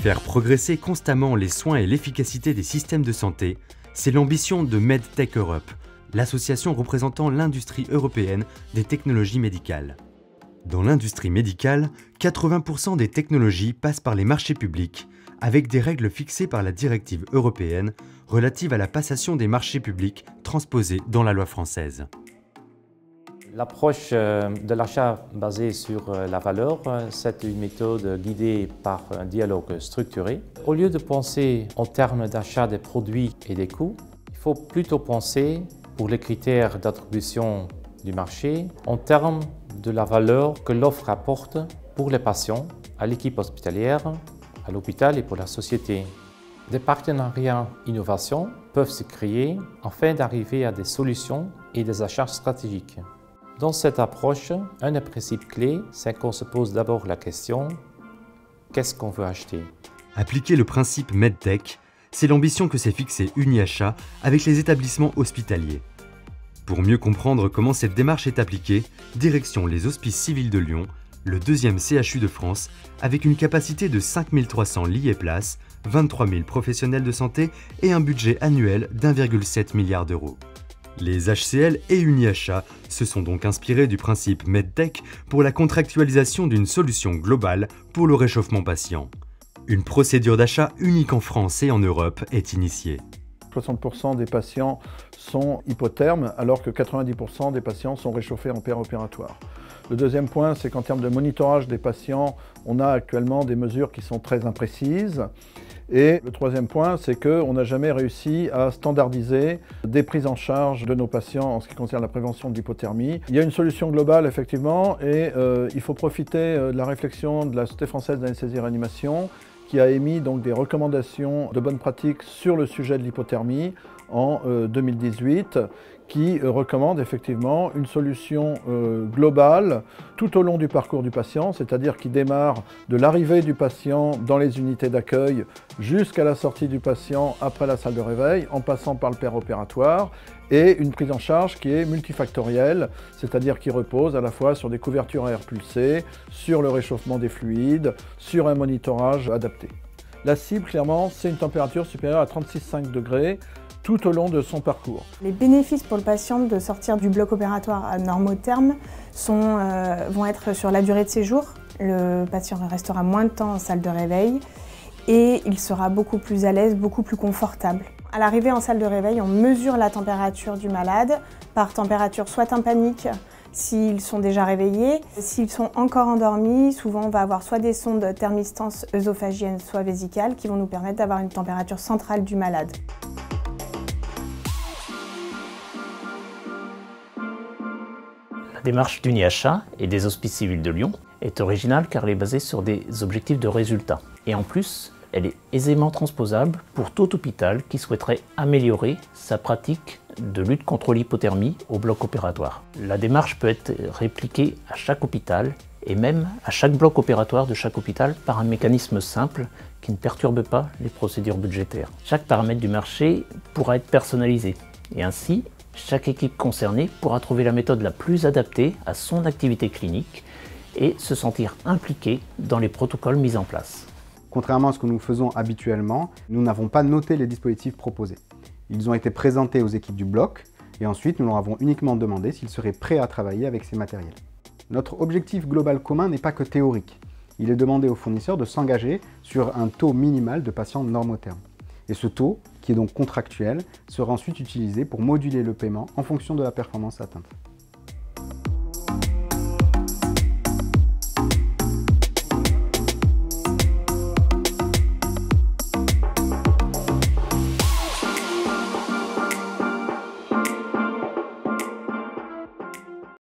Faire progresser constamment les soins et l'efficacité des systèmes de santé, c'est l'ambition de MedTech Europe, l'association représentant l'industrie européenne des technologies médicales. Dans l'industrie médicale, 80% des technologies passent par les marchés publics, avec des règles fixées par la directive européenne relative à la passation des marchés publics transposée dans la loi française. L'approche de l'achat basée sur la valeur, c'est une méthode guidée par un dialogue structuré. Au lieu de penser en termes d'achat des produits et des coûts, il faut plutôt penser pour les critères d'attribution du marché en termes de la valeur que l'offre apporte pour les patients, à l'équipe hospitalière, à l'hôpital et pour la société. Des partenariats innovation peuvent se créer afin d'arriver à des solutions et des achats stratégiques. Dans cette approche, un des principes clés, c'est qu'on se pose d'abord la question « qu'est-ce qu'on veut acheter ?» Appliquer le principe MedTech, c'est l'ambition que s'est fixée UniAchat avec les établissements hospitaliers. Pour mieux comprendre comment cette démarche est appliquée, direction les Hospices Civils de Lyon, le deuxième CHU de France, avec une capacité de 5300 lits et places, 23 000 professionnels de santé et un budget annuel d'1,7 milliard d'euros. Les HCL et UniAchat se sont donc inspirés du principe MedTech pour la contractualisation d'une solution globale pour le réchauffement patient. Une procédure d'achat unique en France et en Europe est initiée. 60% des patients sont hypothermes, alors que 90% des patients sont réchauffés en péri-opératoire. Le deuxième point, c'est qu'en termes de monitorage des patients, on a actuellement des mesures qui sont très imprécises. Et le troisième point, c'est qu'on n'a jamais réussi à standardiser des prises en charge de nos patients en ce qui concerne la prévention de l'hypothermie. Il y a une solution globale, effectivement, et il faut profiter de la réflexion de la Société française d'anesthésie-réanimation qui a émis donc des recommandations de bonnes pratiques sur le sujet de l'hypothermie en 2018, qui recommande effectivement une solution globale tout au long du parcours du patient, c'est-à-dire qui démarre de l'arrivée du patient dans les unités d'accueil jusqu'à la sortie du patient après la salle de réveil, en passant par le péri-opératoire, et une prise en charge qui est multifactorielle, c'est-à-dire qui repose à la fois sur des couvertures à air pulsé, sur le réchauffement des fluides, sur un monitorage adapté. La cible, clairement, c'est une température supérieure à 36,5 degrés, tout au long de son parcours. Les bénéfices pour le patient de sortir du bloc opératoire à normotherme vont être sur la durée de séjour. Le patient restera moins de temps en salle de réveil et il sera beaucoup plus à l'aise, beaucoup plus confortable. À l'arrivée en salle de réveil, on mesure la température du malade par température soit tympanique, s'ils sont déjà réveillés. S'ils sont encore endormis, souvent on va avoir soit des sondes thermistance œsophagienne, soit vésicales, qui vont nous permettre d'avoir une température centrale du malade. La démarche d'UniAchat et des Hospices Civils de Lyon est originale car elle est basée sur des objectifs de résultat. Et en plus, elle est aisément transposable pour tout hôpital qui souhaiterait améliorer sa pratique de lutte contre l'hypothermie au bloc opératoire. La démarche peut être répliquée à chaque hôpital et même à chaque bloc opératoire de chaque hôpital par un mécanisme simple qui ne perturbe pas les procédures budgétaires. Chaque paramètre du marché pourra être personnalisé et ainsi, chaque équipe concernée pourra trouver la méthode la plus adaptée à son activité clinique et se sentir impliquée dans les protocoles mis en place. Contrairement à ce que nous faisons habituellement, nous n'avons pas noté les dispositifs proposés. Ils ont été présentés aux équipes du bloc et ensuite nous leur avons uniquement demandé s'ils seraient prêts à travailler avec ces matériels. Notre objectif global commun n'est pas que théorique. Il est demandé aux fournisseurs de s'engager sur un taux minimal de patients normothermes. Et ce taux, qui est donc contractuel, sera ensuite utilisé pour moduler le paiement en fonction de la performance atteinte.